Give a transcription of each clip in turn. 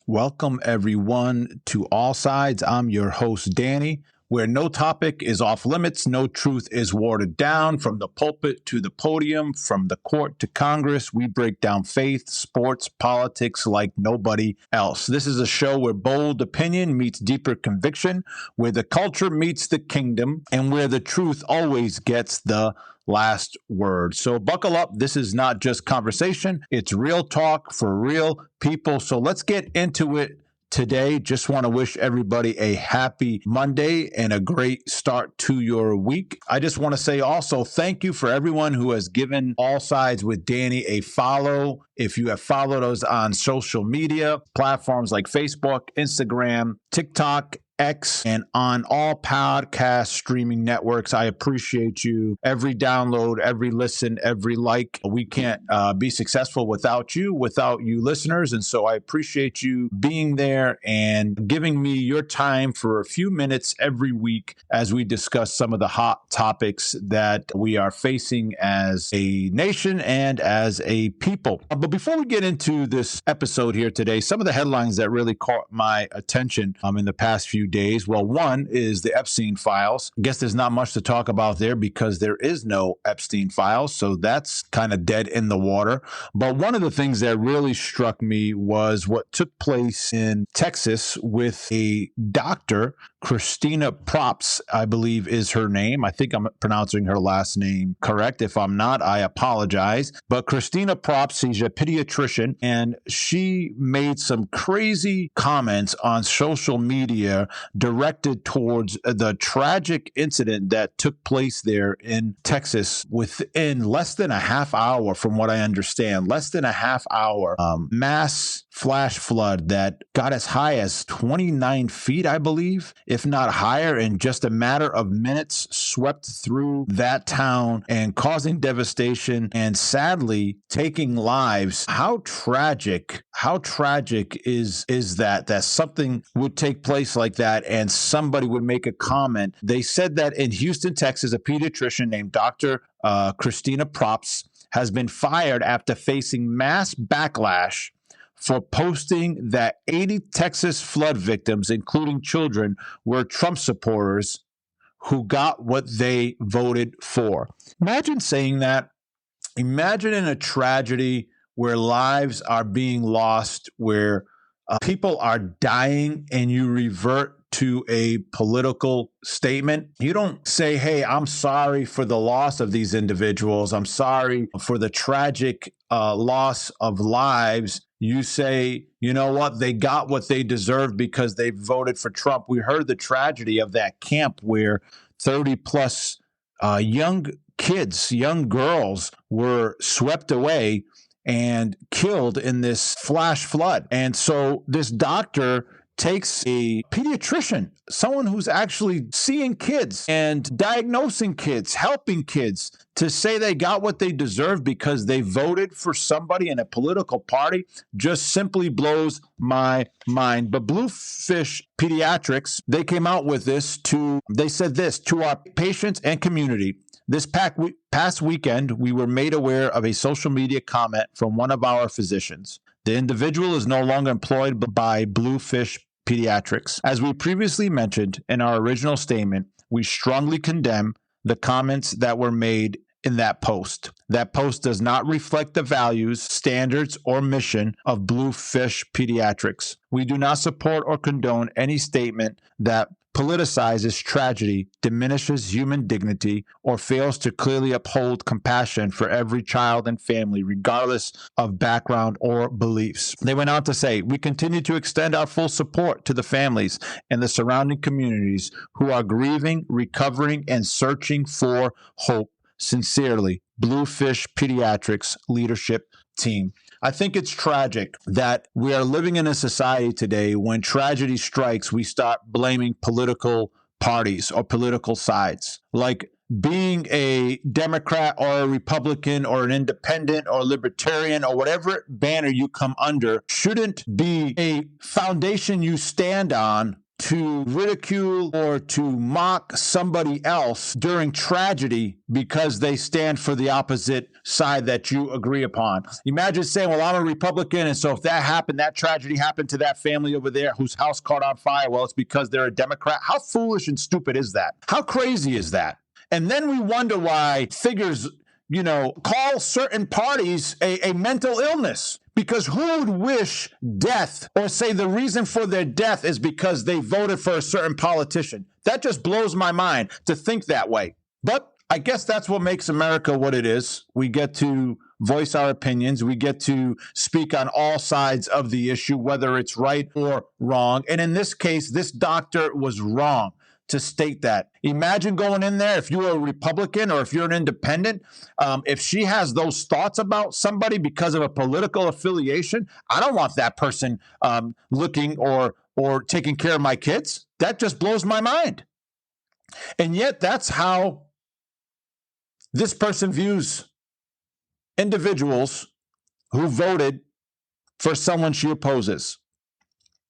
Welcome, everyone, to All Sides. I'm your host, Danny, where no topic is off limits, no truth is watered down. From the pulpit to the podium, from the court to Congress, we break down faith, sports, politics like nobody else. This is a show where bold opinion meets deeper conviction, where the culture meets the kingdom, and where the truth always gets the last word. So buckle up. This is not just conversation. It's real talk for real people. So let's get into it today. Just want to wish everybody a happy Monday and a great start to your week. I just want to say also thank you for everyone who has given All Sides with Danny a follow. If you have followed us on social media platforms like Facebook, Instagram, TikTok, X, and on all podcast streaming networks, I appreciate you. Every download, every listen, every like. We can't be successful without you listeners. And so I appreciate you being there and giving me your time for a few minutes every week as we discuss some of the hot topics that we are facing as a nation and as a people. But before we get into this episode here today, some of the headlines that really caught my attention in the past few days. Well, one is the Epstein files. I guess there's not much to talk about there because there is no Epstein files. So that's kind of dead in the water. But one of the things that really struck me was what took place in Texas with a doctor, Christina Props, I believe is her name. I think I'm pronouncing her last name correct. If I'm not, I apologize. But Christina Props, she's a pediatrician, and she made some crazy comments on social media directed towards the tragic incident that took place there in Texas within less than a half hour, from what I understand, less than a half hour, mass flash flood that got as high as 29 feet, I believe, if not higher, in just a matter of minutes, swept through that town and causing devastation and sadly taking lives. How tragic is that something would take place like that and somebody would make a comment. They said that in Houston, Texas, a pediatrician named Dr. Christina Props has been fired after facing mass backlash for posting that 80 Texas flood victims, including children, were Trump supporters who got what they voted for. Imagine saying that. Imagine in a tragedy where lives are being lost, where people are dying, and you revert to a political statement. You don't say, hey, I'm sorry for the loss of these individuals. I'm sorry for the tragic loss of lives. You say, you know what, they got what they deserved because they voted for Trump. We heard the tragedy of that camp where 30 plus young kids, young girls were swept away and killed in this flash flood. And so this doctor takes a pediatrician, someone who's actually seeing kids and diagnosing kids, helping kids, to say they got what they deserve because they voted for somebody in a political party just simply blows my mind. But Bluefish Pediatrics, they came out with this they said this to our patients and community. This past weekend, we were made aware of a social media comment from one of our physicians. The individual is no longer employed by Bluefish Pediatrics. As we previously mentioned in our original statement, we strongly condemn the comments that were made in that post. That post does not reflect the values, standards, or mission of Bluefish Pediatrics. We do not support or condone any statement that politicizes tragedy, diminishes human dignity, or fails to clearly uphold compassion for every child and family, regardless of background or beliefs. They went on to say, we continue to extend our full support to the families and the surrounding communities who are grieving, recovering, and searching for hope. Sincerely, Bluefish Pediatrics leadership team. I think it's tragic that we are living in a society today when tragedy strikes, we start blaming political parties or political sides. Like being a Democrat or a Republican or an independent or libertarian or whatever banner you come under shouldn't be a foundation you stand on to ridicule or to mock somebody else during tragedy because they stand for the opposite side that you agree upon. Imagine saying, well, I'm a Republican, and so if that happened, that tragedy happened to that family over there whose house caught on fire, well, it's because they're a Democrat. How foolish and stupid is that? How crazy is that? And then we wonder why figures, call certain parties a mental illness. Because who would wish death or say the reason for their death is because they voted for a certain politician? That just blows my mind to think that way. But I guess that's what makes America what it is. We get to voice our opinions. We get to speak on all sides of the issue, whether it's right or wrong. And in this case, this doctor was wrong to state that. Imagine going in there, if you're a Republican or if you're an independent, if she has those thoughts about somebody because of a political affiliation, I don't want that person looking or taking care of my kids. That just blows my mind. And yet that's how this person views individuals who voted for someone she opposes.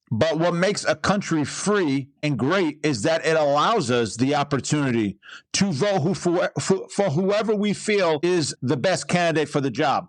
But what makes a country free and great is that it allows us the opportunity to vote for whoever we feel is the best candidate for the job.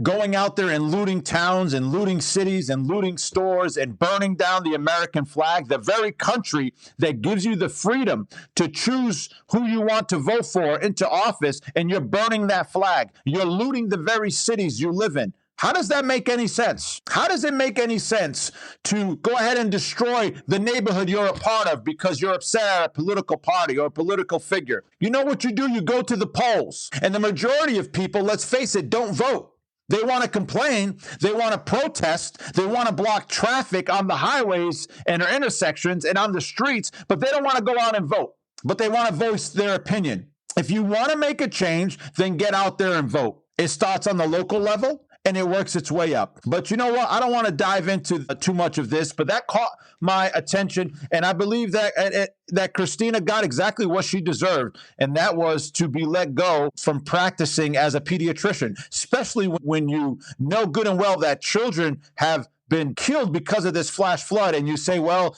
Going out there and looting towns and looting cities and looting stores and burning down the American flag, the very country that gives you the freedom to choose who you want to vote for into office, and you're burning that flag. You're looting the very cities you live in. How does that make any sense? How does it make any sense to go ahead and destroy the neighborhood you're a part of because you're upset at a political party or a political figure? You know what you do? You go to the polls. And the majority of people, let's face it, don't vote. They want to complain. They want to protest. They want to block traffic on the highways and our intersections and on the streets, but they don't want to go out and vote. But they want to voice their opinion. If you want to make a change, then get out there and vote. It starts on the local level, and it works its way up. But you know what? I don't want to dive into too much of this, but that caught my attention. And I believe that Christina got exactly what she deserved. And that was to be let go from practicing as a pediatrician, especially when you know good and well that children have been killed because of this flash flood. And you say, well,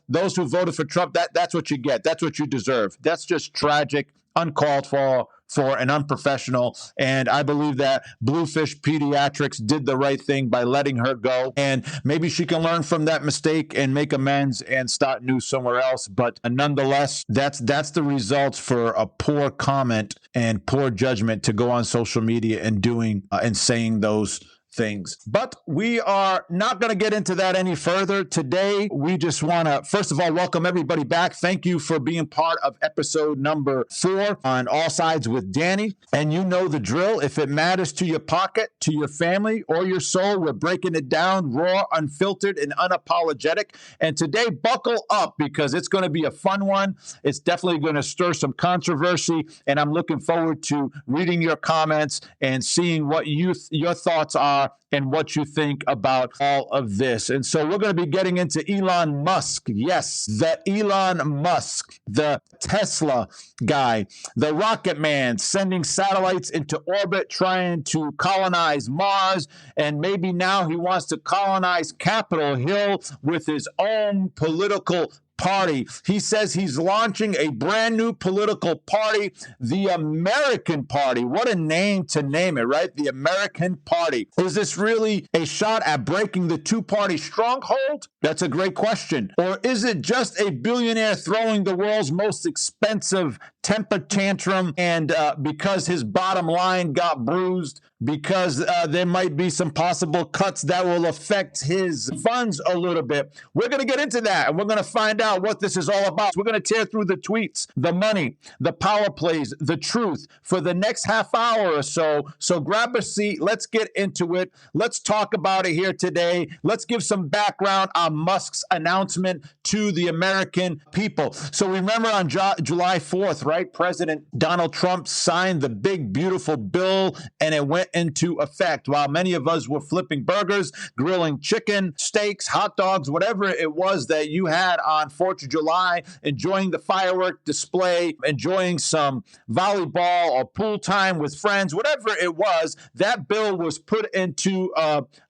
those who voted for Trump, that's what you get. That's what you deserve. That's just tragic, uncalled for and unprofessional. And I believe that Bluefish Pediatrics did the right thing by letting her go. And maybe she can learn from that mistake and make amends and start new somewhere else. But nonetheless, that's the results for a poor comment and poor judgment to go on social media and doing and saying those things. But we are not going to get into that any further today. We just want to, first of all, welcome everybody back. Thank you for being part of episode number 4 on All Sides with Danny. And you know the drill. If it matters to your pocket, to your family, or your soul, we're breaking it down raw, unfiltered, and unapologetic. And today, buckle up because it's going to be a fun one. It's definitely going to stir some controversy. And I'm looking forward to reading your comments and seeing what your thoughts are and what you think about all of this. And so we're going to be getting into Elon Musk. Yes, the Elon Musk, the Tesla guy, the rocket man, sending satellites into orbit, trying to colonize Mars. And maybe now he wants to colonize Capitol Hill with his own political party. He says he's launching a brand new political party, the American Party. What a name to name it, right? The American Party. Is this really a shot at breaking the two-party stronghold? That's a great question. Or is it just a billionaire throwing the world's most expensive temper tantrum and because his bottom line got bruised, because there might be some possible cuts that will affect his funds a little bit. We're going to get into that, and we're going to find out what this is all about. We're going to tear through the tweets, the money, the power plays, the truth for the next half hour or so. So grab a seat. Let's get into it. Let's talk about it here today. Let's give some background on Musk's announcement to the American people. So remember on July 4th, right? President Donald Trump signed the big, beautiful bill, and it went went into effect while many of us were flipping burgers, grilling chicken, steaks, hot dogs, whatever it was that you had on 4th of July, enjoying the firework display, enjoying some volleyball or pool time with friends, whatever it was, that bill was put into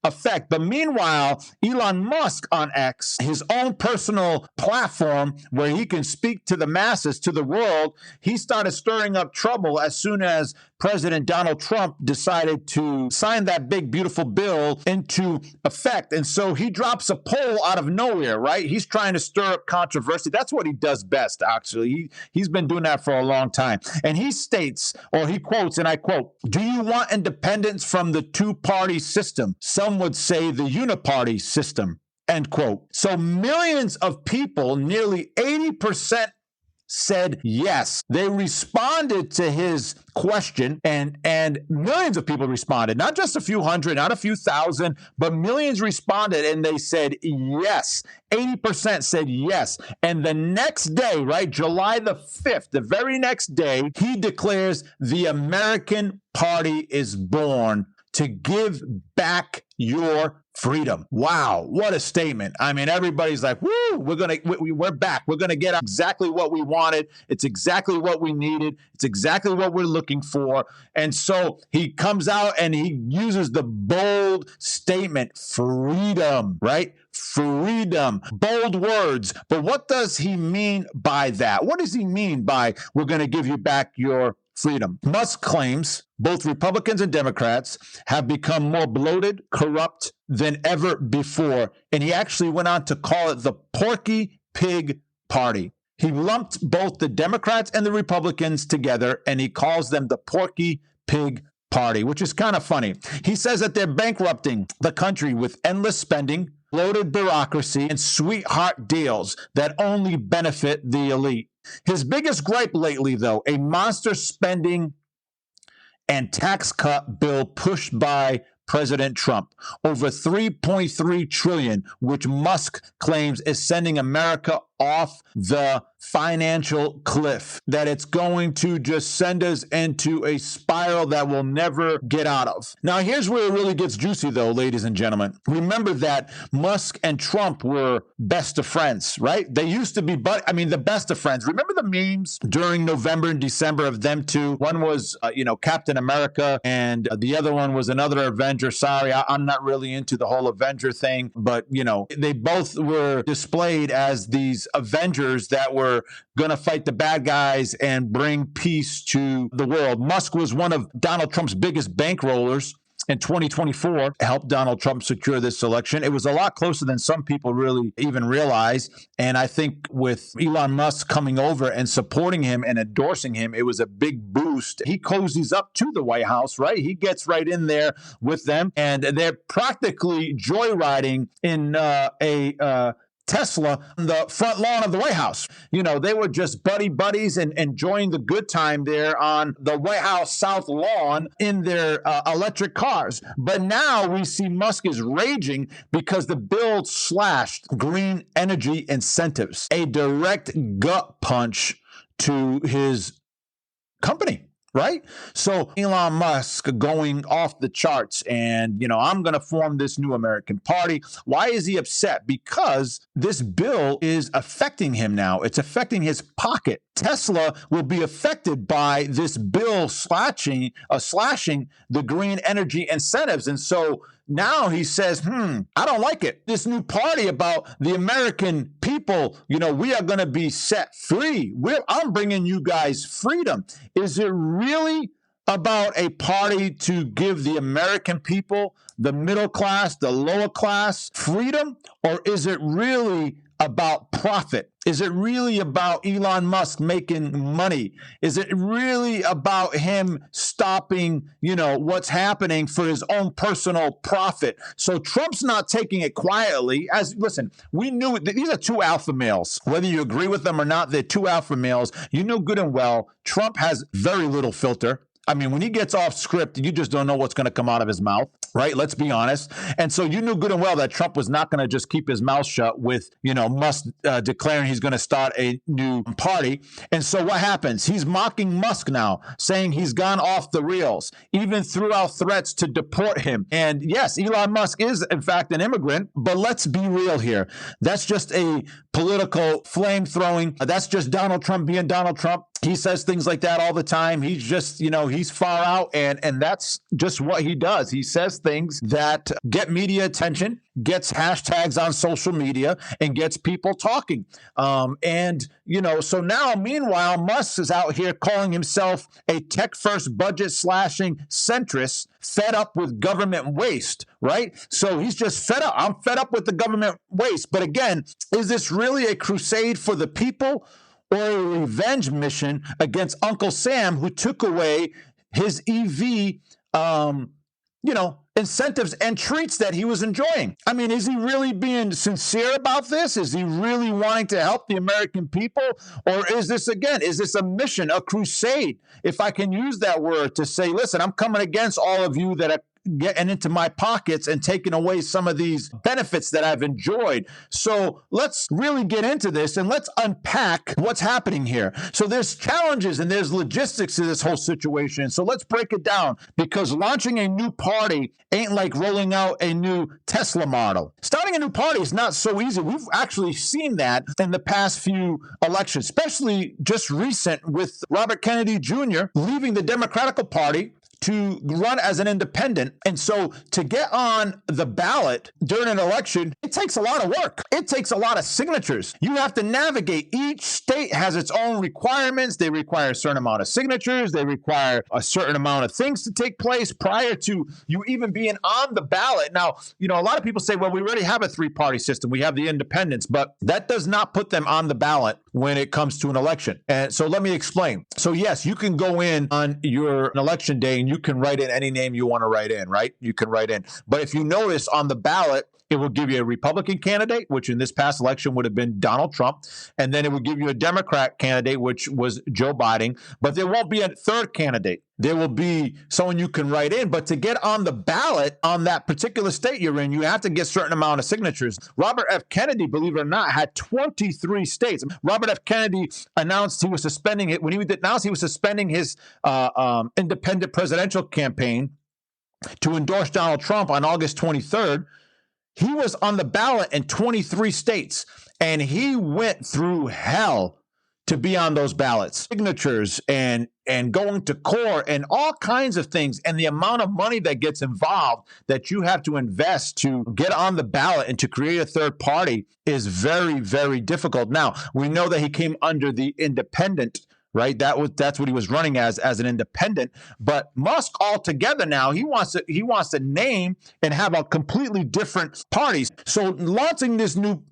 effect. But meanwhile, Elon Musk on X, his own personal platform where he can speak to the masses, to the world, he started stirring up trouble as soon as President Donald Trump decided to sign that big, beautiful bill into effect. And so he drops a poll out of nowhere, right? He's trying to stir up controversy. That's what he does best, actually. He's been doing that for a long time. And he states, or he quotes, and I quote, "Do you want independence from the two-party system? Some would say the uniparty system," end quote. So millions of people, nearly 80%, said yes. They responded to his question, and millions of people responded, not just a few hundred, not a few thousand, but millions responded, and they said yes. 80% said yes. And the next day, right, July the 5th, the very next day, he declares the American Party is born to give back your freedom. Wow, what a statement. I mean, everybody's like, woo, we're back. We're going to get exactly what we wanted. It's exactly what we needed. It's exactly what we're looking for. And so he comes out and he uses the bold statement, freedom, right? Freedom, bold words. But what does he mean by that? What does he mean by we're going to give you back your freedom? Musk claims both Republicans and Democrats have become more bloated, corrupt than ever before. And he actually went on to call it the Porky Pig Party. He lumped both the Democrats and the Republicans together, and he calls them the Porky Pig Party, which is kind of funny. He says that they're bankrupting the country with endless spending, bloated bureaucracy, and sweetheart deals that only benefit the elite. His biggest gripe lately, though, a monster spending and tax cut bill pushed by President Trump, over $3.3 trillion, which Musk claims is sending America off the financial cliff, that it's going to just send us into a spiral that we'll never get out of. Now, here's where it really gets juicy, though, ladies and gentlemen. Remember that Musk and Trump were best of friends, right? They used to be, the best of friends. Remember the memes during November and December of them two? One was, Captain America, and the other one was another Avenger. Sorry, I'm not really into the whole Avenger thing, but, they both were displayed as these Avengers that were going to fight the bad guys and bring peace to the world. Musk was one of Donald Trump's biggest bankrollers in 2024, helped Donald Trump secure this election. It was a lot closer than some people really even realize. And I think with Elon Musk coming over and supporting him and endorsing him, it was a big boost. He cozies up to the White House, right? He gets right in there with them, and they're practically joyriding in a Tesla on the front lawn of the White House. They were just buddies and enjoying the good time there on the White House South lawn in their electric cars. But now we see Musk is raging because the bill slashed green energy incentives, a direct gut punch to his company. Right? So Elon Musk going off the charts and, I'm going to form this new American party. Why is he upset? Because this bill is affecting him now. It's affecting his pocket. Tesla will be affected by this bill slashing the green energy incentives. And so now he says, I don't like it. This new party about the American people, we are going to be set free. I'm bringing you guys freedom. Is it really about a party to give the American people, the middle class, the lower class, freedom? Or is it really about profit? Is it really about Elon Musk making money? Is it really about him stopping, what's happening for his own personal profit? So Trump's not taking it quietly. Listen, we knew these are two alpha males. Whether you agree with them or not, they're two alpha males. You know good and well, Trump has very little filter. When he gets off script, you just don't know what's going to come out of his mouth. Right? Let's be honest. And so you knew good and well that Trump was not going to just keep his mouth shut with, Musk declaring he's going to start a new party. And so what happens? He's mocking Musk now, saying he's gone off the rails, even threw out threats to deport him. And yes, Elon Musk is, in fact, an immigrant, but let's be real here. That's just a political flame throwing. That's just Donald Trump being Donald Trump. He says things like that all the time. He's just, he's far out, and that's just what he does. He says things that get media attention, gets hashtags on social media, and gets people talking. So now, meanwhile, Musk is out here calling himself a tech-first budget-slashing centrist, fed up with government waste, right? So he's just fed up. I'm fed up with the government waste. But again, is this really a crusade for the people, or a revenge mission against Uncle Sam, who took away his EV, incentives and treats that he was enjoying? I mean, is he really being sincere about this? Is he really wanting to help the American people? Or is this a mission, a crusade, if I can use that word, to say, listen, I'm coming against all of you that are getting into my pockets and taking away some of these benefits that I've enjoyed. So let's really get into this and let's unpack what's happening here. So there's challenges and there's logistics to this whole situation. So let's break it down, because launching a new party ain't like rolling out a new Tesla model. Starting a new party is not so easy. We've actually seen that in the past few elections, especially just recent with Robert Kennedy Jr. leaving the Democratic Party to run as an independent. And so to get on the ballot during an election, it takes a lot of work. It takes a lot of signatures. You have to navigate. Each state has its own requirements. They require a certain amount of signatures. They require a certain amount of things to take place prior to you even being on the ballot. Now, a lot of people say, well, we already have a three-party system. We have the independents, but that does not put them on the ballot when it comes to an election. And so let me explain. So yes, you can go in on your election day and you can write in any name you want to write in, right? You can write in. But if you notice on the ballot, it will give you a Republican candidate, which in this past election would have been Donald Trump. And then it will give you a Democrat candidate, which was Joe Biden. But there won't be a third candidate. There will be someone you can write in. But to get on the ballot on that particular state you're in, you have to get a certain amount of signatures. Robert F. Kennedy, believe it or not, had 23 states. Robert F. Kennedy announced he was suspending it. When he announced he was suspending his independent presidential campaign to endorse Donald Trump on August 23rd, he was on the ballot in 23 states, and he went through hell to be on those ballots. Signatures and going to court and all kinds of things, and the amount of money that gets involved that you have to invest to get on the ballot and to create a third party is very, very difficult. Now, we know that he came under the independent, right? That's what he was running as an independent. But Musk altogether now, he wants to name and have a completely different party. So launching this new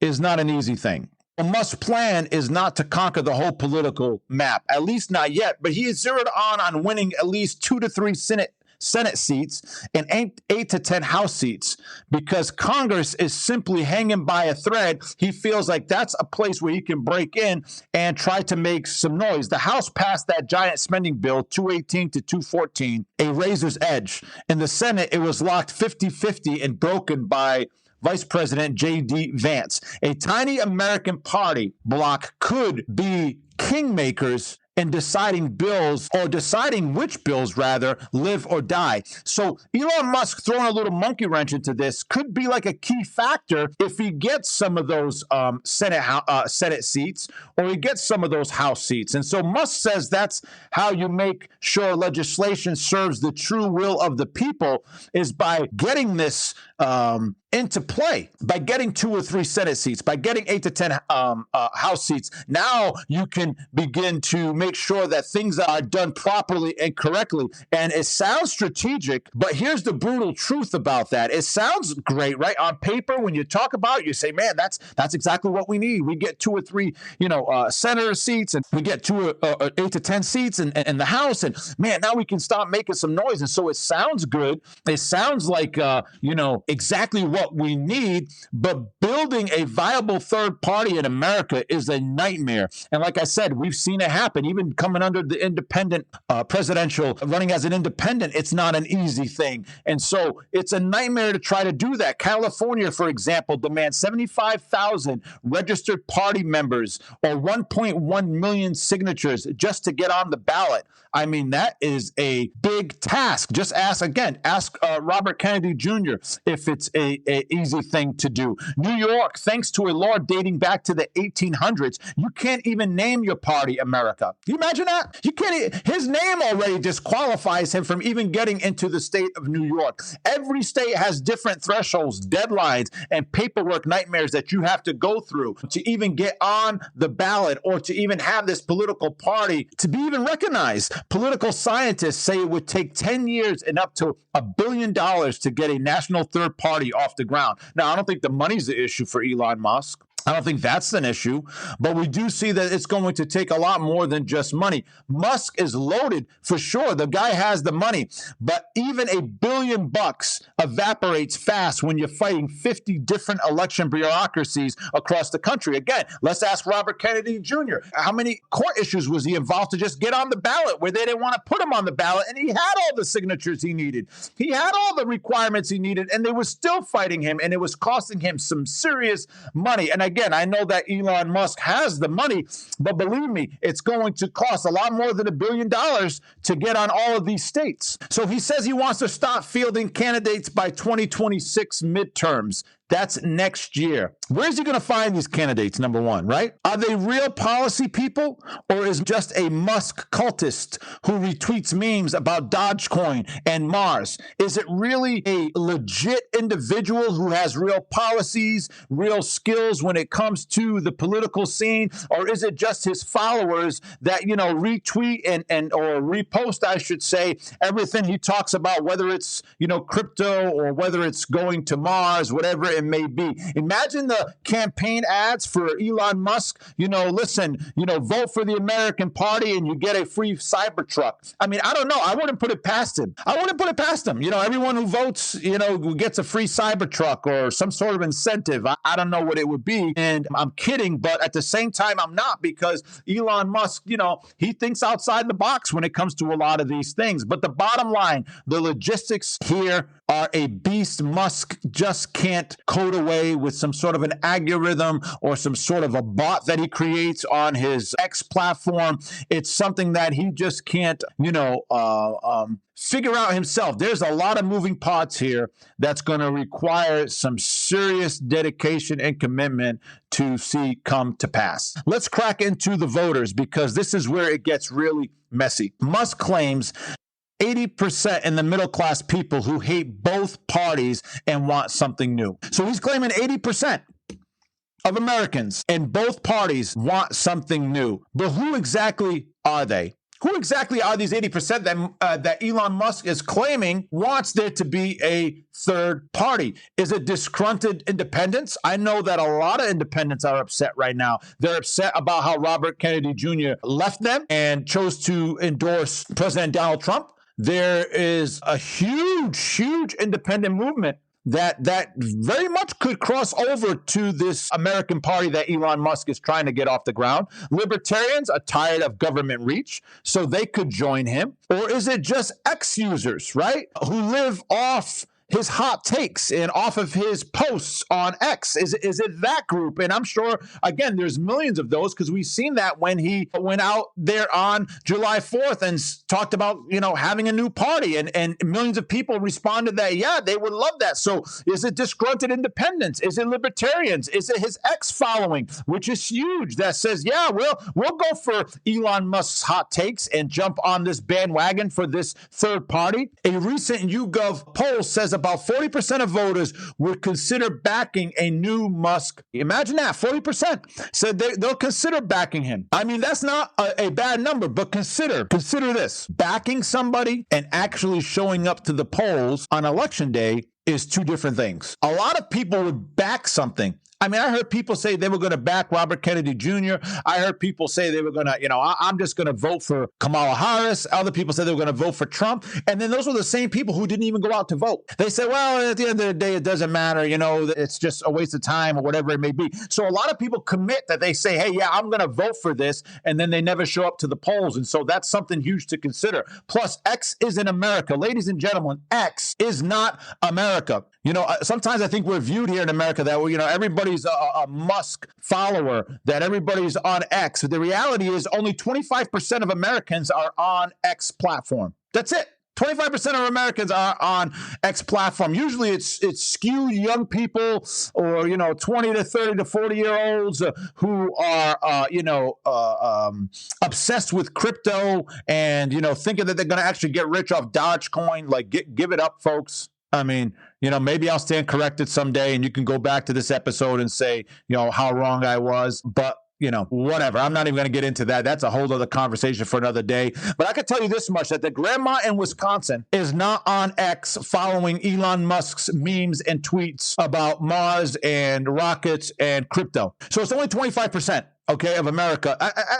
is not an easy thing. Musk's plan is not to conquer the whole political map, at least not yet. But he is zeroed on winning at least 2 to 3 Senate seats and 8 to 10 House seats, because Congress is simply hanging by a thread. He feels like that's a place where he can break in and try to make some noise. The House passed that giant spending bill, 218 to 214, a razor's edge. In the Senate, it was locked 50-50 and broken by Vice President J.D. Vance. A tiny American party bloc could be kingmakers in deciding which bills rather live or die. So Elon Musk throwing a little monkey wrench into this could be like a key factor if he gets some of those Senate seats, or he gets some of those House seats. And so Musk says that's how you make sure legislation serves the true will of the people, is by getting this into play, by getting 2 or 3 Senate seats, by getting 8 to 10 House seats. Now you can begin to make sure that things are done properly and correctly. And it sounds strategic, but here's the brutal truth about that. It sounds great, right? On paper, when you talk about it, you say, man, that's exactly what we need. We get 2 or 3, senator seats, and we get 8 to 10 seats in the House. And man, now we can start making some noise. And so it sounds good. It sounds like, exactly what we need, but building a viable third party in America is a nightmare. And like I said, we've seen it happen. Even coming under the independent presidential, running as an independent, it's not an easy thing. And so it's a nightmare to try to do that. California, for example, demands 75,000 registered party members or 1.1 million signatures just to get on the ballot. I mean, that is a big task. Just ask Robert Kennedy Jr. if it's a easy thing to do. New York, thanks to a law dating back to the 1800s, you can't even name your party America. Can you imagine that? You can't. His name already disqualifies him from even getting into the state of New York. Every state has different thresholds, deadlines, and paperwork nightmares that you have to go through to even get on the ballot or to even have this political party to be even recognized. Political scientists say it would take 10 years and up to $1 billion to get a national third party off the ground. Now, I don't think the money's the issue for Elon Musk. I don't think that's an issue, but we do see that it's going to take a lot more than just money. Musk is loaded for sure. The guy has the money, but even $1 billion evaporates fast when you're fighting 50 different election bureaucracies across the country. Again, let's ask Robert Kennedy Jr. How many court issues was he involved to just get on the ballot where they didn't want to put him on the ballot, and he had all the signatures he needed. He had all the requirements he needed, and they were still fighting him, and it was costing him some serious money. And again, I know that Elon Musk has the money, but believe me, it's going to cost a lot more than $1 billion to get on all of these states. So he says he wants to stop fielding candidates by 2026 midterms. That's next year. Where's he going to find these candidates, number one, right? Are they real policy people, or is just a Musk cultist who retweets memes about Dogecoin and Mars? Is it really a legit individual who has real policies, real skills when it comes to the political scene, or is it just his followers that, retweet and or repost, I should say, everything he talks about, whether it's, crypto or whether it's going to Mars, whatever it may be. Imagine the campaign ads for Elon Musk. Listen, vote for the American Party and you get a free Cybertruck. I mean, I don't know. I wouldn't put it past him. Everyone who votes, who gets a free Cybertruck or some sort of incentive. I don't know what it would be. And I'm kidding, but at the same time, I'm not, because Elon Musk, he thinks outside the box when it comes to a lot of these things. But the bottom line, the logistics here are a beast. Musk just can't code away with some sort of an algorithm or some sort of a bot that he creates on his X platform. It's something that he just can't, figure out himself. There's a lot of moving parts here that's going to require some serious dedication and commitment to see come to pass. Let's crack into the voters, because this is where it gets really messy. Musk claims 80% in the middle class people who hate both parties and want something new. So he's claiming 80% of Americans in both parties want something new. But who exactly are they? Who exactly are these 80% that Elon Musk is claiming wants there to be a third party? Is it disgruntled independents? I know that a lot of independents are upset right now. They're upset about how Robert Kennedy Jr. left them and chose to endorse President Donald Trump. There is a huge independent movement that very much could cross over to this American party that Elon Musk is trying to get off the ground. Libertarians are tired of government reach, so they could join him. Or is it just X users, right, who live off his hot takes and off of his posts on X? Is it that group? And I'm sure, again, there's millions of those, because we've seen that when he went out there on July 4th and talked about, having a new party, and millions of people responded that, yeah, they would love that. So is it disgruntled independents? Is it libertarians? Is it his X following, which is huge, that says, yeah, we'll go for Elon Musk's hot takes and jump on this bandwagon for this third party? A recent YouGov poll says about 40% of voters would consider backing a new Musk. Imagine that, 40% said they'll consider backing him. I mean, that's not a bad number, but consider this. Backing somebody and actually showing up to the polls on election day is two different things. A lot of people would back something I mean, I heard people say they were going to back Robert Kennedy Jr. I heard people say they were going to, I'm just going to vote for Kamala Harris. Other people said they were going to vote for Trump. And then those were the same people who didn't even go out to vote. They said, well, at the end of the day, it doesn't matter. It's just a waste of time or whatever it may be. So a lot of people commit that they say, hey, yeah, I'm going to vote for this. And then they never show up to the polls. And so that's something huge to consider. Plus, X is in America. Ladies and gentlemen, X is not America. Sometimes I think we're viewed here in America that, everybody's a Musk follower, that everybody's on X. But the reality is only 25% of Americans are on X platform. That's it. 25% of Americans are on X platform. Usually it's skewed young people or, 20 to 30 to 40-year-olds who are, obsessed with crypto and, thinking that they're going to actually get rich off Dogecoin. Like, give it up, folks. I mean, maybe I'll stand corrected someday and you can go back to this episode and say, how wrong I was. But whatever. I'm not even going to get into that. That's a whole other conversation for another day. But I can tell you this much, that the grandma in Wisconsin is not on X following Elon Musk's memes and tweets about Mars and rockets and crypto. So it's only 25%. Okay, of America.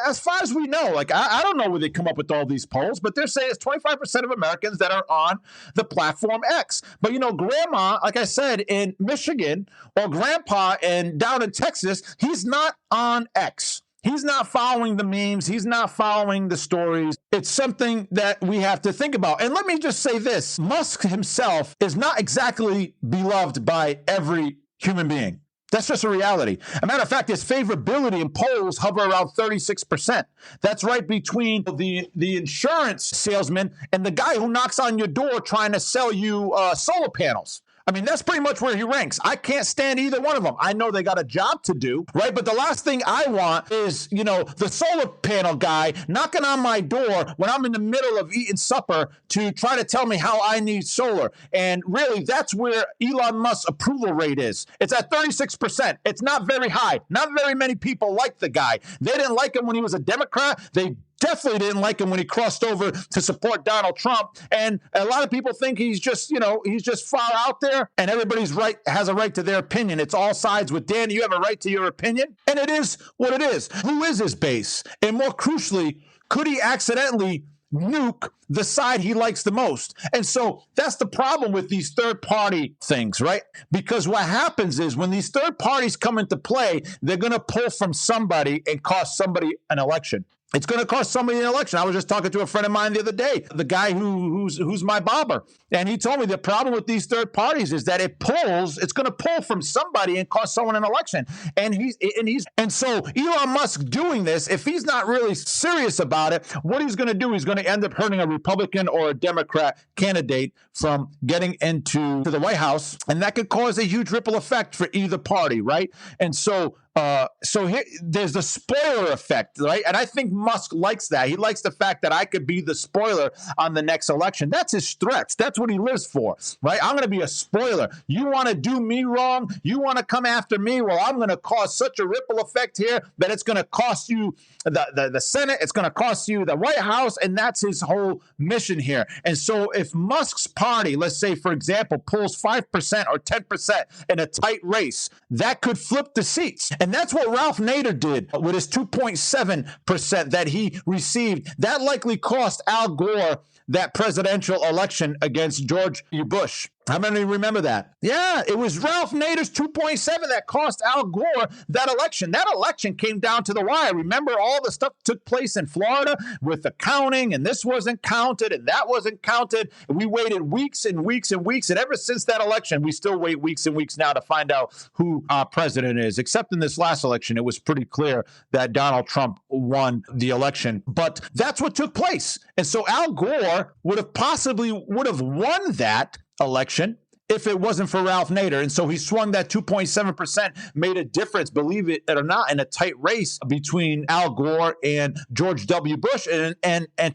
As far as we know, I don't know where they come up with all these polls, but they're saying it's 25% of Americans that are on the platform X. But, grandma, like I said, in Michigan, or grandpa down in Texas, he's not on X. He's not following the memes. He's not following the stories. It's something that we have to think about. And let me just say this. Musk himself is not exactly beloved by every human being. That's just a reality. As a matter of fact, his favorability in polls hover around 36%. That's right between the insurance salesman and the guy who knocks on your door trying to sell you solar panels. I mean, that's pretty much where he ranks. I can't stand either one of them. I know they got a job to do, right? But the last thing I want is, the solar panel guy knocking on my door when I'm in the middle of eating supper to try to tell me how I need solar. And really, that's where Elon Musk's approval rate is. It's at 36%. It's not very high. Not very many people like the guy. They didn't like him when he was a Democrat. They definitely didn't like him when he crossed over to support Donald Trump. And a lot of people think he's just, he's just far out there and everybody's has a right to their opinion. It's all sides with Danny. You have a right to your opinion. And it is what it is. Who is his base? And more crucially, could he accidentally nuke the side he likes the most? And so that's the problem with these third-party things, right? Because what happens is when these third parties come into play, they're going to pull from somebody and cost somebody an election. It's going to cost somebody an election. I was just talking to a friend of mine the other day, the guy who's my barber. And he told me the problem with these third parties is that it's going to pull from somebody and cost someone an election. And so Elon Musk doing this, if he's not really serious about it, what he's going to do, he's going to end up hurting a Republican or a Democrat candidate from getting into the White House. And that could cause a huge ripple effect for either party, right? And so here, there's the spoiler effect, right? And I think Musk likes that. He likes the fact that I could be the spoiler on the next election. That's his threats. That's what he lives for, right? I'm going to be a spoiler. You want to do me wrong? You want to come after me? Well, I'm going to cause such a ripple effect here that it's going to cost you the Senate. It's going to cost you the White House. And that's his whole mission here. And so if Musk's party, let's say, for example, pulls 5% or 10% in a tight race, that could flip the seats. And that's what Ralph Nader did with his 2.7% that he received. That likely cost Al Gore that presidential election against George W. Bush. How many remember that? Yeah, it was Ralph Nader's 2.7 that cost Al Gore that election. That election came down to the wire. Remember all the stuff took place in Florida with the counting, and this wasn't counted, and that wasn't counted. We waited weeks and weeks and weeks, and ever since that election, we still wait weeks and weeks now to find out who our president is. Except in this last election, it was pretty clear that Donald Trump won the election. But that's what took place. And so Al Gore would have won that election if it wasn't for Ralph Nader. And so he swung that 2.7%, made a difference, believe it or not, in a tight race between Al Gore and George W. Bush. And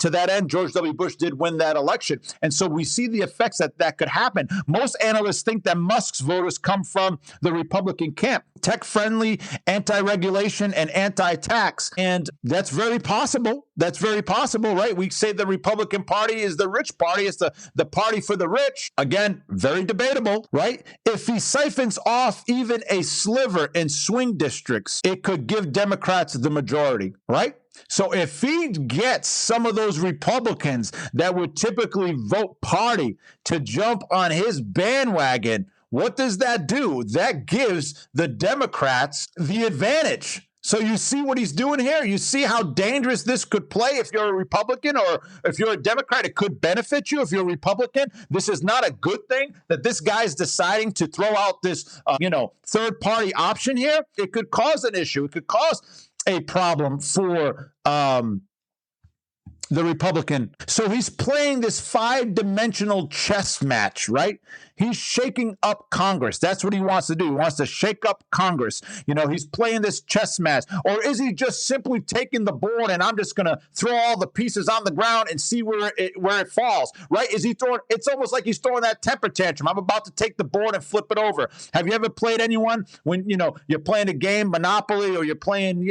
to that end, George W. Bush did win that election. And so we see the effects that could happen. Most analysts think that Musk's voters come from the Republican camp, tech-friendly, anti-regulation, and anti-tax. And that's very possible. That's very possible, right? We say the Republican Party is the rich party. It's the party for the rich. Again, very debatable, right? If he siphons off even a sliver in swing districts, it could give Democrats the majority, right? So if he gets some of those Republicans that would typically vote party to jump on his bandwagon, what does that do? That gives the Democrats the advantage. So you see what he's doing here? You see how dangerous this could play if you're a Republican, or if you're a Democrat, it could benefit you. If you're a Republican, this is not a good thing that this guy's deciding to throw out this, third party option here. It could cause an issue. It could cause a problem for the Republican. So he's playing this 5-dimensional chess match, right? He's shaking up Congress. That's what he wants to do. He wants to shake up Congress. He's playing this chess match. Or is he just simply taking the board and I'm just going to throw all the pieces on the ground and see where it falls, right? Is he throwing? It's almost like he's throwing that temper tantrum. I'm about to take the board and flip it over. Have you ever played anyone when, you're playing a game, Monopoly, or you're playing,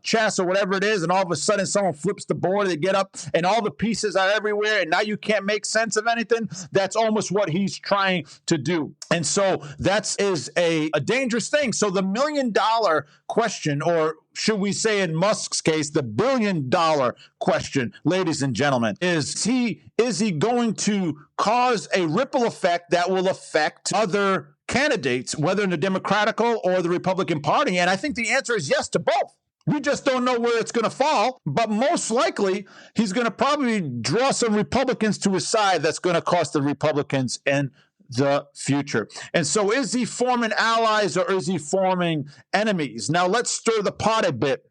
chess or whatever it is, and all of a sudden someone flips the board, they get up and all the pieces are everywhere and now you can't make sense of anything? That's almost what he's trying to do. And so that is a dangerous thing. So the $1 million question, or should we say in Musk's case, the $1 billion question, ladies and gentlemen, is he going to cause a ripple effect that will affect other candidates, whether in the Democratic or the Republican Party? And I think the answer is yes to both. We just don't know where it's going to fall, but most likely he's going to probably draw some Republicans to his side that's going to cost the Republicans in the future. And so is he forming allies or is he forming enemies? Now let's stir the pot a bit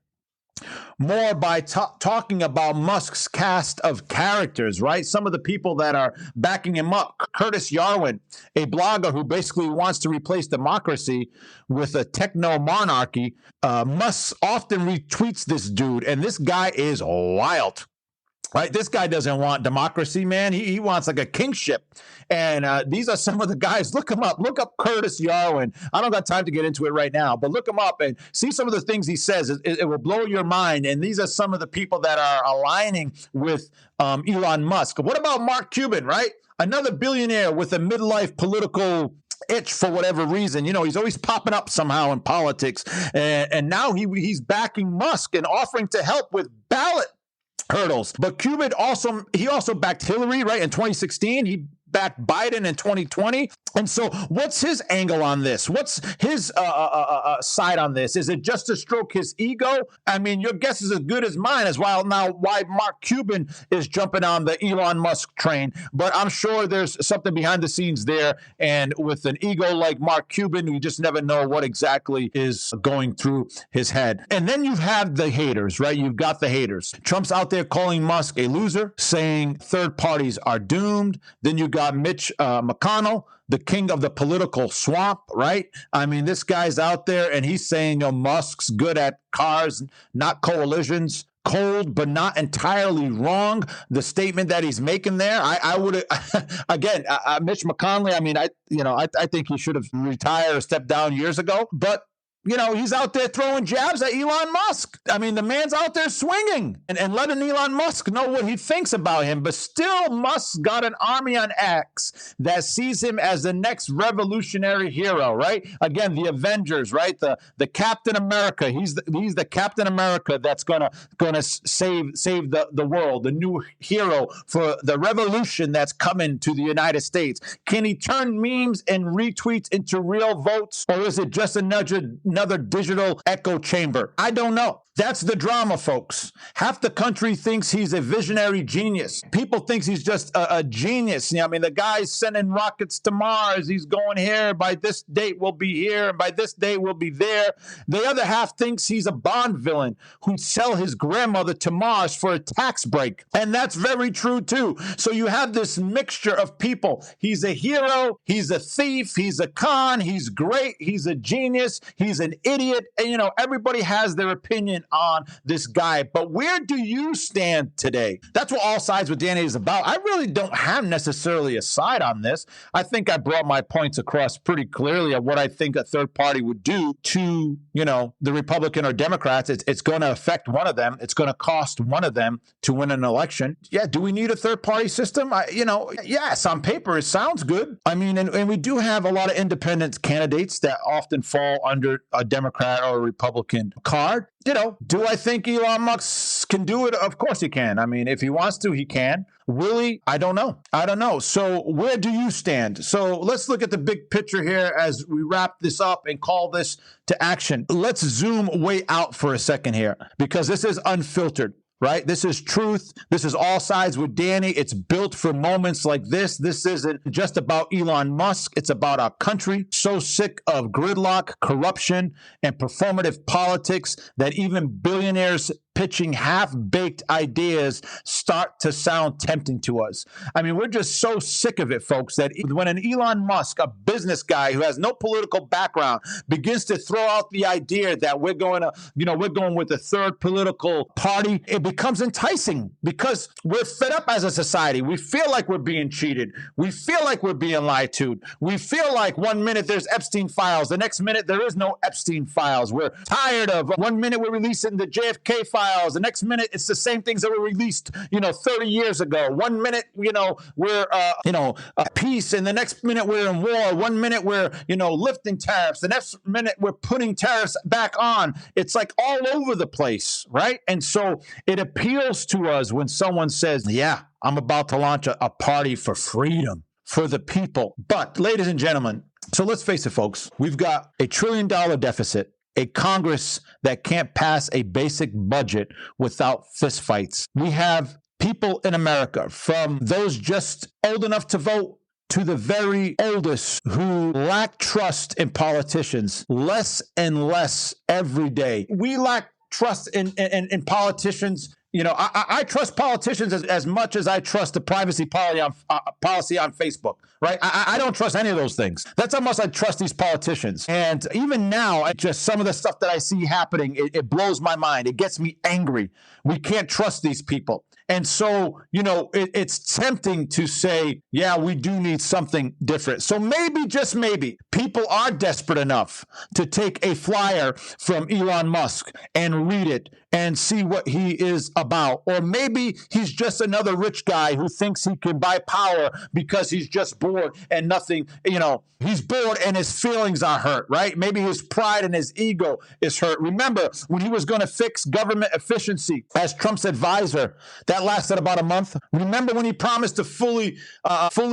more by talking about Musk's cast of characters, right? Some of the people that are backing him up. Curtis Yarwin, a blogger who basically wants to replace democracy with a techno-monarchy. Musk often retweets this dude, and this guy is wild. Right, this guy doesn't want democracy, man. He wants like a kingship. And these are some of the guys. Look him up. Look up Curtis Yarwin. I don't got time to get into it right now, but look him up and see some of the things he says. It will blow your mind. And these are some of the people that are aligning with Elon Musk. What about Mark Cuban, right? Another billionaire with a midlife political itch for whatever reason. He's always popping up somehow in politics. And now he's backing Musk and offering to help with ballot hurdles. But Cuban also backed Hillary, right? In 2016, he backed Biden in 2020. And so what's his angle on this? What's his side on this? Is it just to stroke his ego? I mean, your guess is as good as mine as well now why Mark Cuban is jumping on the Elon Musk train. But I'm sure there's something behind the scenes there. And with an ego like Mark Cuban, you just never know what exactly is going through his head. And then you have the haters, right? You've got the haters. Trump's out there calling Musk a loser, saying third parties are doomed. Then you got Mitch McConnell, the king of the political swamp, right? I mean, this guy's out there and he's saying, Musk's good at cars, not coalitions. Cold, but not entirely wrong. The statement that he's making there, I would again, Mitch McConnell. I mean, I think he should have retired or stepped down years ago. But he's out there throwing jabs at Elon Musk. I mean, the man's out there swinging and letting Elon Musk know what he thinks about him. But still, Musk's got an army on X that sees him as the next revolutionary hero, right? Again, the Avengers, right? The Captain America. He's the Captain America that's gonna save the world, the new hero for the revolution that's coming to the United States. Can he turn memes and retweets into real votes, or is it just another digital echo chamber? I don't know. That's the drama, folks. Half the country thinks he's a visionary genius. People think he's just a genius. I mean, the guy's sending rockets to Mars. He's going here. By this date, we'll be here. And by this date, we'll be there. The other half thinks he's a Bond villain who'd sell his grandmother to Mars for a tax break. And that's very true, too. So you have this mixture of people. He's a hero. He's a thief. He's a con. He's great. He's a genius. He's an idiot. And, everybody has their opinion on this guy. But where do you stand today? That's what All Sides with Danny is about. I really don't have necessarily a side on this. I think I brought my points across pretty clearly of what I think a third party would do to, the Republican or Democrats. It's going to affect one of them. It's going to cost one of them to win an election. Yeah, do we need a third party system? Yes, on paper, it sounds good. I mean, and we do have a lot of independent candidates that often fall under a Democrat or a Republican card. Do I think Elon Musk can do it? Of course he can. I mean, if he wants to, he can. Will he? I don't know. So where do you stand? So let's look at the big picture here as we wrap this up and call this to action. Let's zoom way out for a second here, because this is unfiltered. Right? This is truth. This is All Sides with Danny. It's built for moments like this. This isn't just about Elon Musk. It's about our country. So sick of gridlock, corruption, and performative politics that even billionaires pitching half-baked ideas start to sound tempting to us. I mean, we're just so sick of it, folks, that when an Elon Musk, a business guy who has no political background, begins to throw out the idea that we're going with a third political party, it becomes enticing because we're fed up as a society. We feel like we're being cheated. We feel like we're being lied to. We feel like 1 minute there's Epstein files, the next minute there is no Epstein files. We're tired of 1 minute we're releasing the JFK files. The next minute, it's the same things that were released, 30 years ago. 1 minute, we're, peace. And the next minute, we're in war. 1 minute, we're, lifting tariffs. The next minute, we're putting tariffs back on. It's like all over the place, right? And so it appeals to us when someone says, yeah, I'm about to launch a party for freedom, for the people. But, ladies and gentlemen, so let's face it, folks, we've got $1 trillion deficit, a Congress that can't pass a basic budget without fistfights. We have people in America, from those just old enough to vote to the very oldest, who lack trust in politicians, less and less every day. We lack trust in politicians. I trust politicians as much as I trust the privacy policy on Facebook, right? I don't trust any of those things. That's how much I trust these politicians. And even now, just some of the stuff that I see happening, it blows my mind. It gets me angry. We can't trust these people. And so, it's tempting to say, yeah, we do need something different. So maybe, just maybe, people are desperate enough to take a flyer from Elon Musk and read it and see what he is about. Or maybe he's just another rich guy who thinks he can buy power because he's just bored and nothing, he's bored and his feelings are hurt, right? Maybe his pride and his ego is hurt. Remember when he was going to fix government efficiency as Trump's advisor, that lasted about a month. Remember when he promised to fully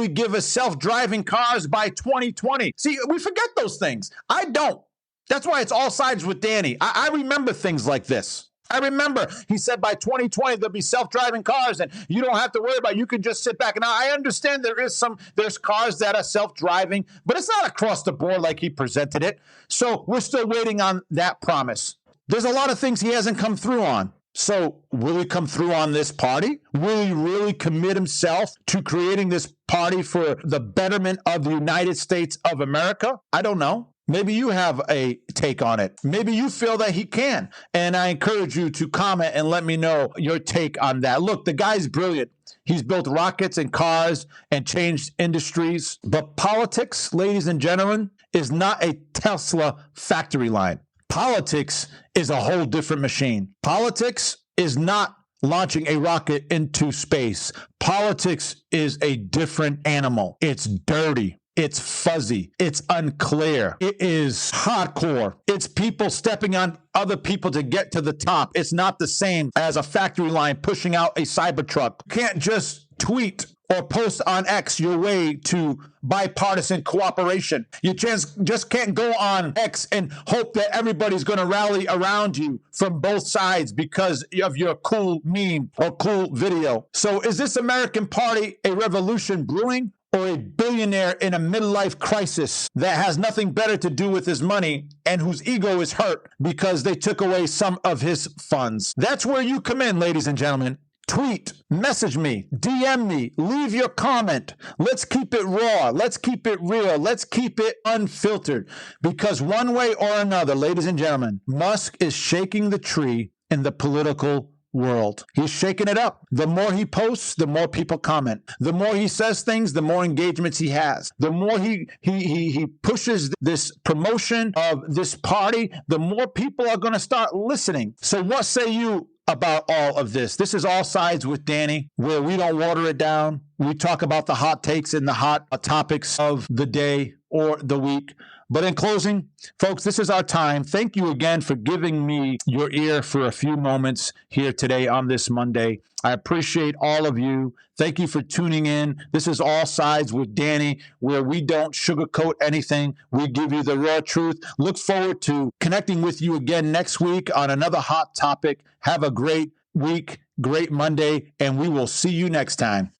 give us self-driving cars by 2020? See, we forget those things. I don't. That's why it's All Sides with Danny. I remember things like this. I remember he said by 2020 there'll be self-driving cars and you don't have to worry about it. You can just sit back. And I understand there's cars that are self-driving, but it's not across the board like he presented it. So we're still waiting on that promise. There's a lot of things he hasn't come through on. So will he come through on this party? Will he really commit himself to creating this party for the betterment of the United States of America? I don't know. Maybe you have a take on it. Maybe you feel that he can. And I encourage you to comment and let me know your take on that. Look, the guy's brilliant. He's built rockets and cars and changed industries. But politics, ladies and gentlemen, is not a Tesla factory line. Politics is a whole different machine. Politics is not launching a rocket into space. Politics is a different animal. It's dirty. It's fuzzy. It's unclear. It is hardcore. It's people stepping on other people to get to the top. It's not the same as a factory line pushing out a Cybertruck. You can't just tweet or post on X your way to bipartisan cooperation. You just can't go on X and hope that everybody's going to rally around you from both sides because of your cool meme or cool video. So is this American party a revolution brewing, or a billionaire in a midlife crisis that has nothing better to do with his money and whose ego is hurt because they took away some of his funds? That's where you come in, ladies and gentlemen. Tweet, message me, DM me, leave your comment. Let's keep it raw. Let's keep it real. Let's keep it unfiltered. Because one way or another, ladies and gentlemen, Musk is shaking the tree in the political world. He's shaking it up. The more he posts, the more people comment. The more he says things, the more engagements he has. The more he pushes this promotion of this party, the more people are going to start listening. So what say you about all of this? This is All Sides with Danny, where we don't water it down. We talk about the hot takes and the hot topics of the day or the week. But in closing, folks, this is our time. Thank you again for giving me your ear for a few moments here today on this Monday. I appreciate all of you. Thank you for tuning in. This is All Sides with Danny, where we don't sugarcoat anything. We give you the raw truth. Look forward to connecting with you again next week on another hot topic. Have a great week, great Monday, and we will see you next time.